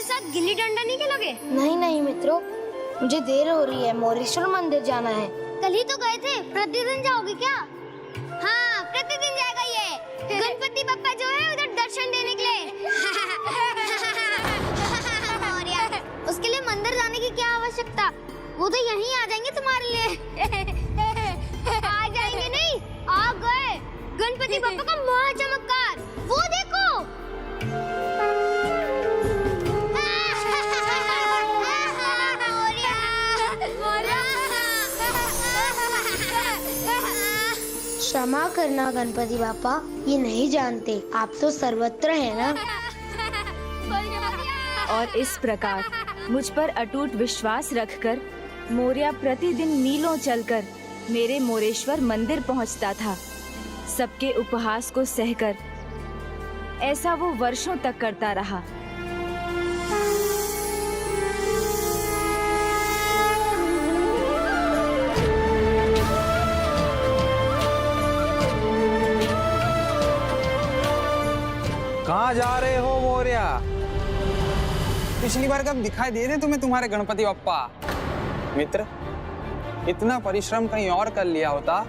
साथ गिल्ली डंडा नहीं खेलोगे? नहीं नहीं मित्रों, मुझे देर हो रही है, मोरेश्वर मंदिर जाना है। कल ही तो गए थे, प्रतिदिन जाओगे क्या? हाँ, प्रतिदिन जाएगा ये। गणपति बप्पा जो है उधर दर्शन देने के लिए। और यार, उसके लिए मंदिर जाने की क्या आवश्यकता? वो तो यहीं आ जाएंगे तुम्हारे लिए। आ जाएंगे नहीं, आ गए। गणपति बप्पा का महा चमत्कार, वो देखो। क्षमा करना गणपति बापा, ये नहीं जानते, आप तो सर्वत्र है ना। और इस प्रकार मुझ पर अटूट विश्वास रखकर मोरिया प्रतिदिन मीलों चलकर मेरे मोरेश्वर मंदिर पहुंचता था। सबके उपहास को सहकर ऐसा वो वर्षों तक करता रहा। कहाँ जा रहे हो मोरिया? पिछली बार कब दिखाई दे रहे तुम्हें तुम्हारे गणपति बप्पा? मित्र, इतना परिश्रम कहीं और कर लिया होता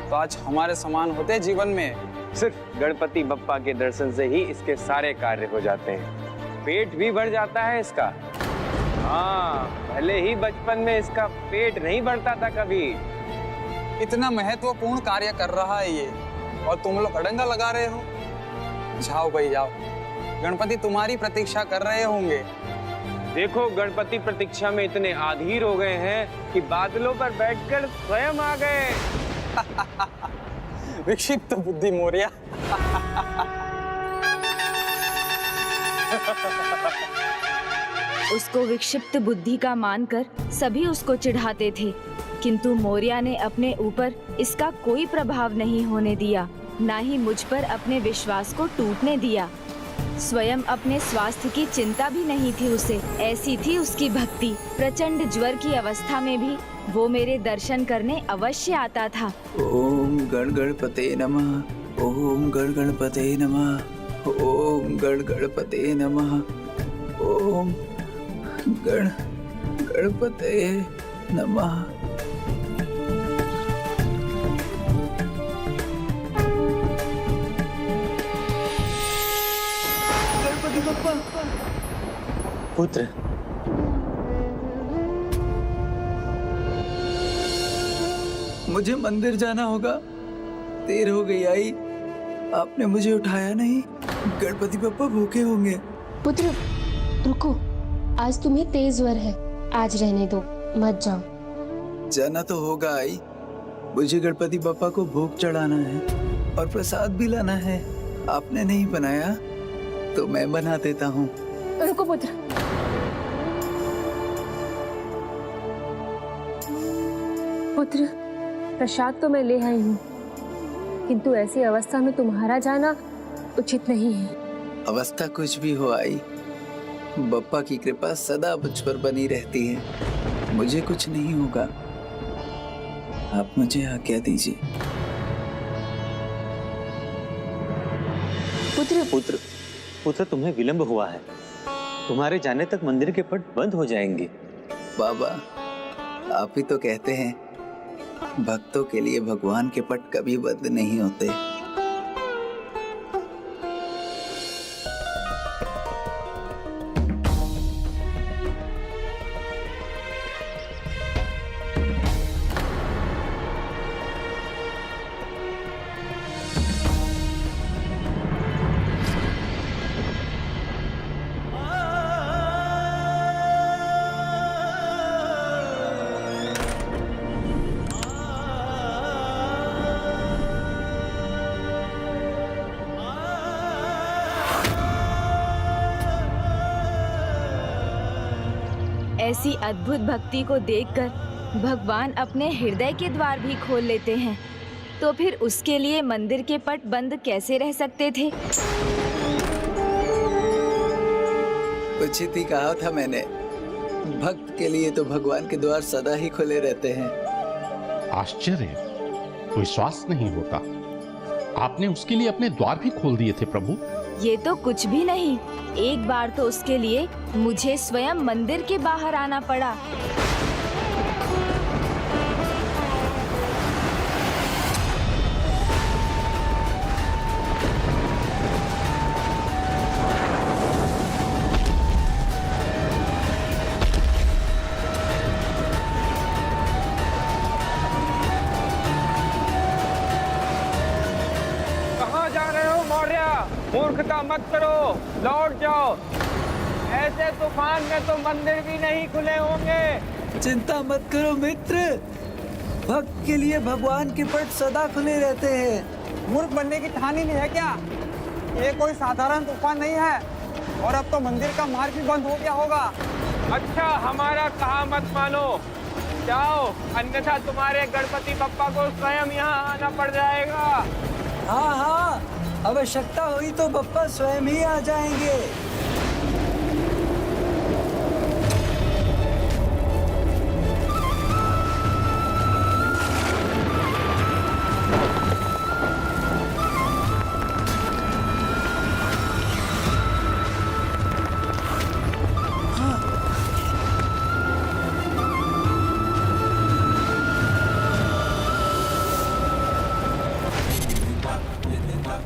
तो आज हमारे समान होते जीवन में। सिर्फ गणपति बप्पा के दर्शन से ही इसके सारे कार्य हो जाते हैं। पेट भी भर जाता है इसका। हाँ, पहले ही बचपन में इसका पेट नहीं भरता था कभी। इतना महत्वपूर्ण कार्य कर रहा है ये, और तुम लोग अड़ंगा लगा रहे हो। जाओ भाई जाओ, गणपति तुम्हारी प्रतीक्षा कर रहे होंगे। देखो, गणपति प्रतीक्षा में इतने आधीर हो गए हैं कि बादलों पर बैठकर स्वयं आ गए। विक्षिप्त बुद्धि मोरिया। उसको विक्षिप्त बुद्धि का मानकर सभी उसको चिढ़ाते थे, किंतु मोरिया ने अपने ऊपर इसका कोई प्रभाव नहीं होने दिया, ना ही मुझ पर अपने विश्वास को टूटने दिया। स्वयं अपने स्वास्थ्य की चिंता भी नहीं थी उसे, ऐसी थी उसकी भक्ति। प्रचंड ज्वर की अवस्था में भी वो मेरे दर्शन करने अवश्य आता था। ओम गण गणपते नमः, ओम गण गणपते नमः, ओम गण गणपते नमः, ओम गण गणपते नमः। पुत्र, मुझे मंदिर जाना होगा, देर हो गई आई। आपने मुझे उठाया नहीं, गणपति बप्पा भूखे होंगे। पुत्र रुको, आज तुम्हें तेज ज्वर है, आज रहने दो, मत जाओ। जाना तो होगा आई, मुझे गणपति बप्पा को भोग चढ़ाना है और प्रसाद भी लाना है। आपने नहीं बनाया तो मैं बना देता हूँ। रुको पुत्र, पुत्र प्रसाद तो मैं ले आई हूँ, किंतु ऐसी अवस्था में तुम्हारा जाना उचित नहीं है। अवस्था कुछ भी हो आई, बप्पा की कृपा सदा मुझ पर बनी रहती है। मुझे कुछ नहीं होगा, आप मुझे आज्ञा दीजिए। पुत्र पुत्र, पुत्र तुम्हें विलंब हुआ है, तुम्हारे जाने तक मंदिर के पट बंद हो जाएंगे। बाबा, आप ही तो कहते हैं भक्तों के लिए भगवान के पट कभी बंद नहीं होते। ऐसी अद्भुत भक्ति को देखकर भगवान अपने हृदय के द्वार भी खोल लेते हैं, तो फिर उसके लिए मंदिर के पट बंद कैसे रह सकते थे? उचित ही कहा था मैंने, भक्त के लिए तो भगवान के द्वार सदा ही खुले रहते हैं। आश्चर्य, विश्वास नहीं होता, आपने उसके लिए अपने द्वार भी खोल दिए थे प्रभु। ये तो कुछ भी नहीं। एक बार तो उसके लिए मुझे स्वयं मंदिर के बाहर आना पड़ा। कहाँ जा रहे हो मौर्य? मूर्खता मत करो, लौट जाओ। ऐसे तूफान में तो मंदिर भी नहीं खुले होंगे। चिंता मत करो मित्र, भक्त के लिए भगवान के पट सदा खुले रहते हैं। मूर्ख बनने की ठानी नहीं है क्या? ये कोई साधारण तूफान नहीं है, और अब तो मंदिर का मार्ग भी बंद हो गया होगा। अच्छा, हमारा कहा मत मानो, जाओ, अन्यथा तुम्हारे गणपति बप्पा को स्वयं यहाँ आना पड़ जाएगा। हाँ हाँ, आवश्यकता हुई तो बप्पा स्वयं ही आ जाएंगे।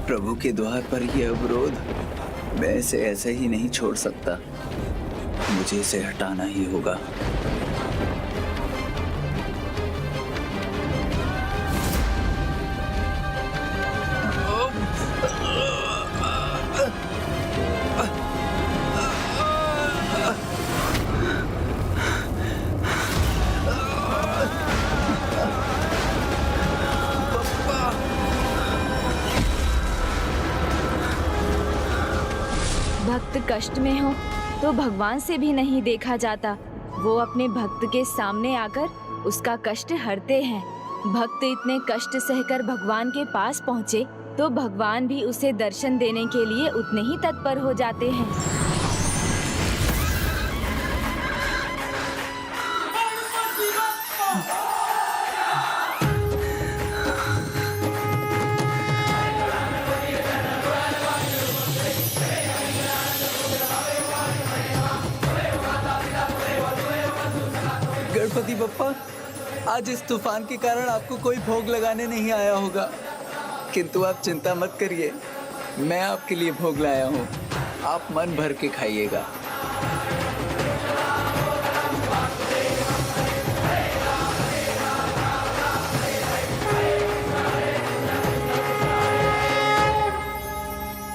प्रभु के द्वार पर यह अवरोध, मैं इसे ऐसे ही नहीं छोड़ सकता। मुझे इसे हटाना ही होगा। भक्त कष्ट में हो तो भगवान से भी नहीं देखा जाता। वो अपने भक्त के सामने आकर उसका कष्ट हरते हैं। भक्त इतने कष्ट सहकर भगवान के पास पहुँचे तो भगवान भी उसे दर्शन देने के लिए उतने ही तत्पर हो जाते हैं। गणपति बप्पा, आज इस तूफान के कारण आपको कोई भोग लगाने नहीं आया होगा, किंतु आप चिंता मत करिए, मैं आपके लिए भोग लाया हूँ। आप मन भर के खाइएगा।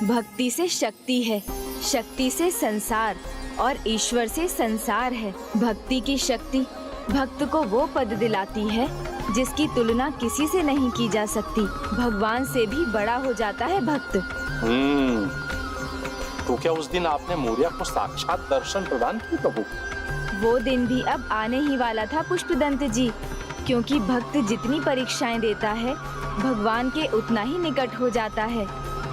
भक्ति से शक्ति है, शक्ति से संसार, और ईश्वर से संसार है। भक्ति की शक्ति भक्त को वो पद दिलाती है जिसकी तुलना किसी से नहीं की जा सकती। भगवान से भी बड़ा हो जाता है भक्त। तो क्या उस दिन आपने मौर्य को साक्षात दर्शन प्रदान किए प्रभु? वो दिन भी अब आने ही वाला था पुष्पदंत जी, क्योंकि भक्त जितनी परीक्षाएं देता है भगवान के उतना ही निकट हो जाता है।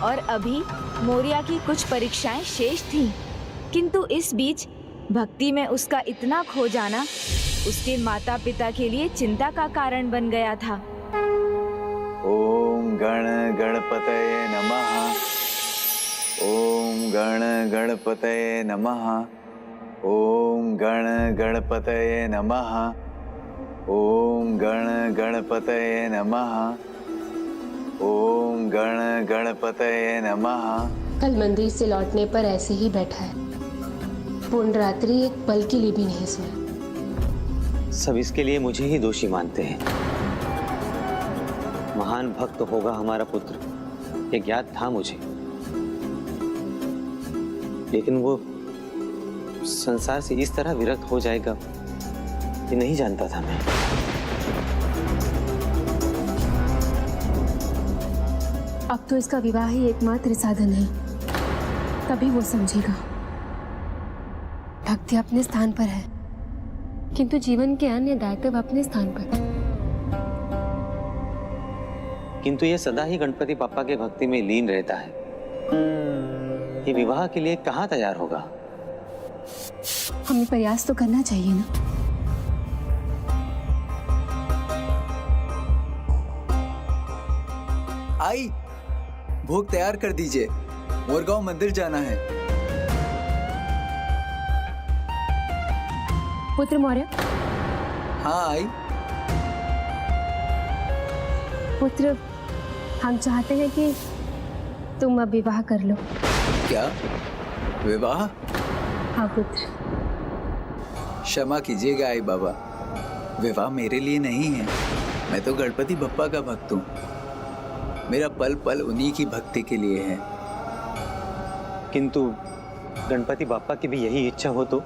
और अभी मौर्य की कुछ परीक्षाएं शेष थीं, किंतु इस बीच भक्ति में उसका इतना खो जाना उसके माता पिता के लिए चिंता का कारण बन गया था। ओम गण गणपतये नमः। ओम गण गणपतये नमः। ओम गण गणपतये नमः। ओम गण गणपतये नमः। ओम गण गणपतये नमः। कल मंदिर से लौटने पर ऐसे ही बैठा है, पूर्ण रात्रि एक पल के लिए भी नहीं सोया। सब इसके लिए मुझे ही दोषी मानते हैं। महान भक्त होगा हमारा पुत्र, ये ज्ञात था मुझे, लेकिन वो संसार से इस तरह विरक्त हो जाएगा ये नहीं जानता था मैं। अब तो इसका विवाह ही एकमात्र साधन है, तभी वो समझेगा। भक्ति अपने स्थान पर है, किंतु जीवन के अन्य दायित्व अपने स्थान पर। किंतु ये सदा ही गणपति पापा के भक्ति में लीन रहता है। ये विवाह के लिए कहाँ तैयार होगा? हमें प्रयास तो करना चाहिए ना। आई, भोग तैयार कर दीजिए। मोरगांव मंदिर जाना है। पुत्र मौर्य, हाँ आई। पुत्र, हम चाहते हैं कि तुम अब विवाह कर लो। क्या विवाह? हाँ पुत्र। क्षमा कीजिएगा आई बाबा, विवाह मेरे लिए नहीं है। मैं तो गणपति बप्पा का भक्त हूँ। मेरा पल पल उन्हीं की भक्ति के लिए है। किंतु गणपति बापा की भी यही इच्छा हो तो?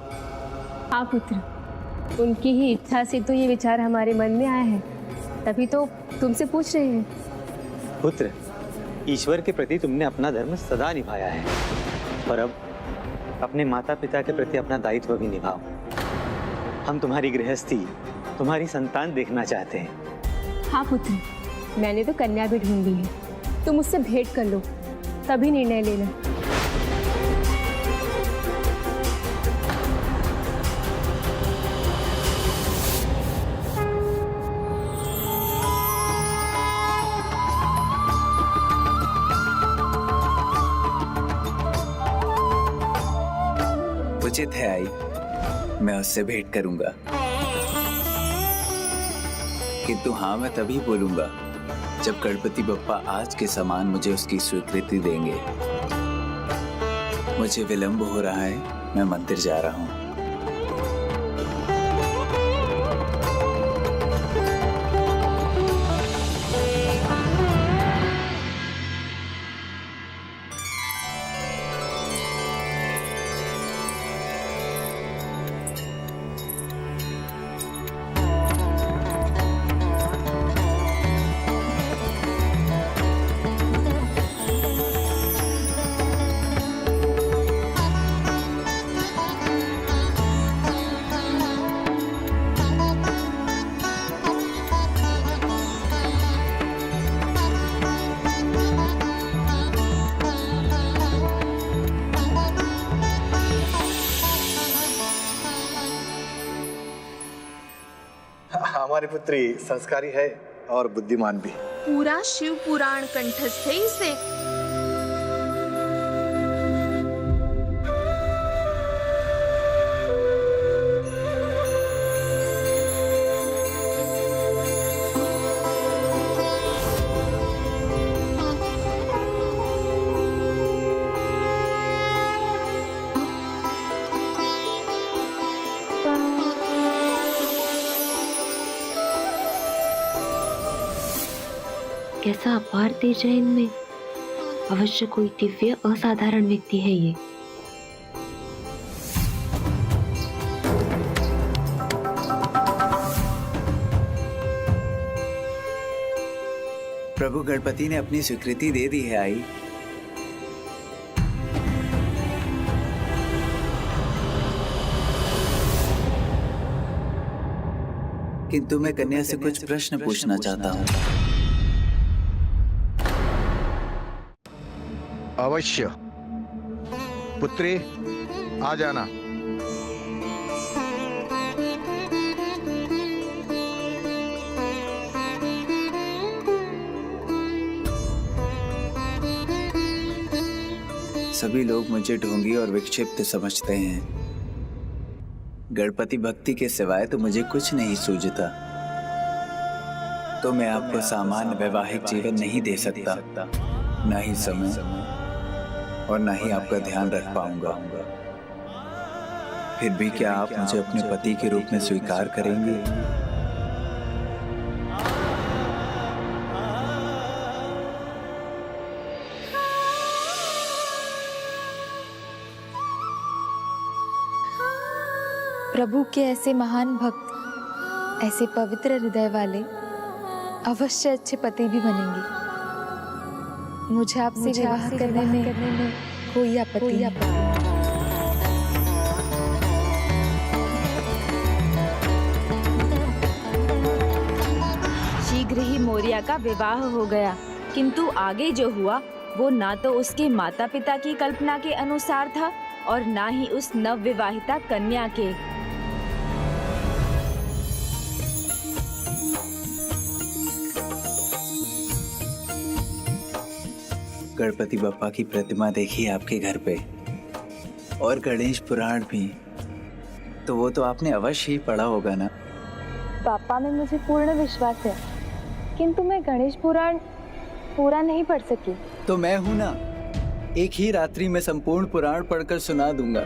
हाँ पुत्र, उनकी ही इच्छा से तो ये विचार हमारे मन में आया है, तभी तो तुमसे पूछ रहे हैं। पुत्र, ईश्वर के प्रति तुमने अपना धर्म सदा निभाया है, और अब अपने माता पिता के प्रति अपना दायित्व भी निभाओ। हम तुम्हारी गृहस्थी, तुम्हारी संतान देखना चाहते हैं। हाँ पुत्र, मैंने तो कन्या भी ढूंढ ली है, तुम उससे भेंट कर लो, तभी निर्णय लेना। उचित है आई, मैं उससे भेंट करूंगा। किंतु हाँ, मैं तभी बोलूंगा जब गणपति बप्पा आज के समान मुझे उसकी स्वीकृति देंगे। मुझे विलंब हो रहा है, मैं मंदिर जा रहा हूँ। हमारी पुत्री संस्कारी है और बुद्धिमान भी। पूरा शिव पुराण कंठस्थ है इसे। कैसा अपार तेज है इनमें। अवश्य कोई दिव्य असाधारण व्यक्ति है ये। प्रभु गणपति ने अपनी स्वीकृति दे दी है आई। किंतु मैं कन्या से कुछ प्रश्न पूछना चाहता हूँ। अवश्य पुत्री, आ जाना। सभी लोग मुझे ढोंगी और विक्षिप्त समझते हैं। गणपति भक्ति के सिवाय तो मुझे कुछ नहीं सूझता। तो मैं आपको सामान्य वैवाहिक जीवन नहीं दे सकता, ना ही समय और ना ही आपका ध्यान रख पाऊंगा। फिर भी क्या आप मुझे अपने पति के रूप में स्वीकार करेंगे? प्रभु के ऐसे महान भक्त, ऐसे पवित्र हृदय वाले अवश्य अच्छे पति भी बनेंगे। मुझे आपसे विवाह करने में कोई आपत्ति नहीं। शीघ्र ही मौर्या का विवाह हो गया, किंतु आगे जो हुआ वो ना तो उसके माता पिता की कल्पना के अनुसार था और ना ही उस नवविवाहिता कन्या के। गणपति बप्पा की प्रतिमा देखी आपके घर पे और गणेश पुराण भी, तो वो तो आपने अवश्य ही पढ़ा होगा ना। पापा में मुझे पूर्ण विश्वास है, किंतु मैं गणेश पुराण पूरा नहीं पढ़ सकी। तो मैं हूं ना, एक ही रात्रि में संपूर्ण पुराण पढ़कर सुना दूंगा।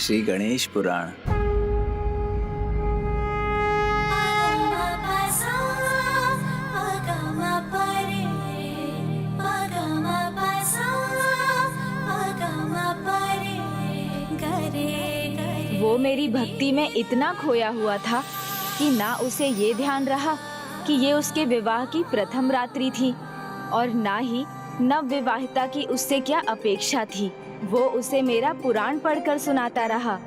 श्री गणेश पुराण। वो मेरी भक्ति में इतना खोया हुआ था कि ना उसे ये ध्यान रहा कि ये उसके विवाह की प्रथम रात्रि थी और ना ही नव विवाहिता की उससे क्या अपेक्षा थी। वो उसे मेरा पुराण पढ़कर सुनाता रहा।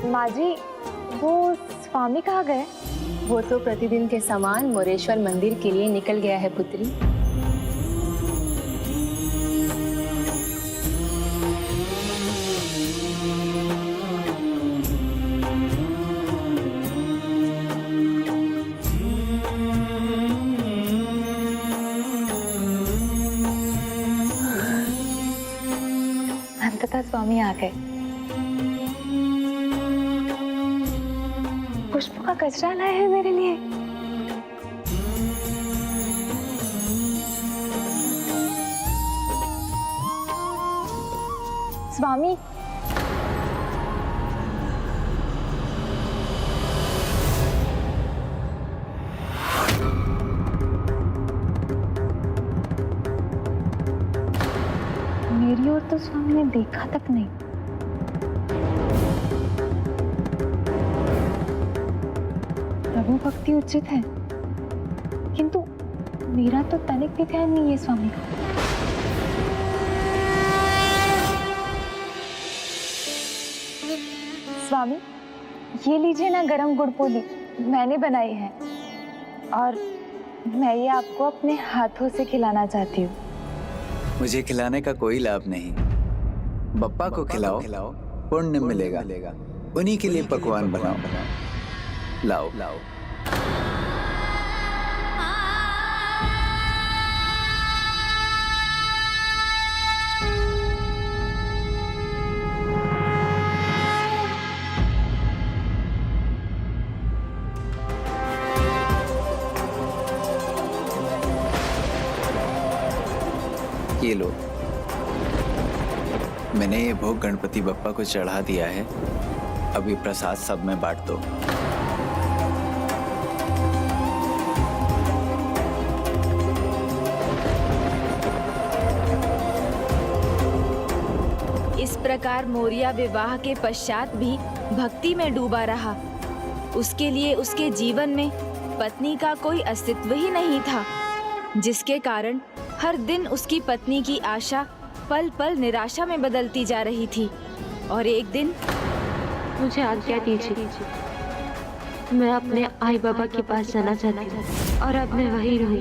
माँ जी, वो स्वामी कहाँ गए? वो तो प्रतिदिन के समान मोरेश्वर मंदिर के लिए निकल गया है पुत्री। अंततः स्वामी आ गए। पुष्पों का कचरा लाए हैं मेरे लिए। स्वामी, मेरी ओर तो स्वामी ने देखा तक नहीं। प्रभु भक्ति उचित है, किंतु मेरा तो तनिक भी ध्यान नहीं है स्वामी का। स्वामी, ये लीजिए ना गरम गुड़ पोली, मैंने बनाई है और मैं ये आपको अपने हाथों से खिलाना चाहती हूँ। मुझे खिलाने का कोई लाभ नहीं, बप्पा को खिलाओ, पुण्य मिलेगा। उन्हीं के लिए पकवान बनाओ। लाओ लाओ। ये लो, मैंने ये भोग गणपति बप्पा को चढ़ा दिया है। अभी प्रसाद सब में बांट दो। इस प्रकार मोरिया विवाह के पश्चात भी भक्ति में डूबा रहा उसके लिए उसके जीवन में पत्नी का कोई अस्तित्व ही नहीं था, जिसके कारण हर दिन उसकी पत्नी की आशा पल पल निराशा में बदलती जा रही थी। और एक दिन मुझे आज्ञा दीजिए, मैं अपने आई बाबा के पास जाना चाहती हूँ और अब मैं वहीं रहूँ।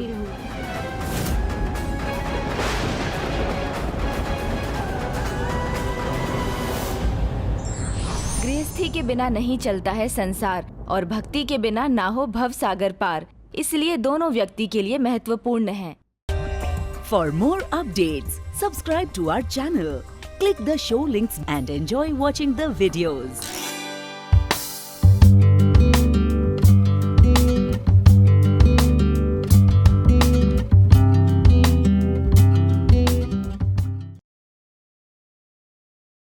गृहस्थी के बिना नहीं चलता है संसार और भक्ति के बिना ना हो भव सागर पार, इसलिए दोनों व्यक्ति के लिए महत्वपूर्ण है। For more updates, subscribe to our channel, click the show links and enjoy watching the videos.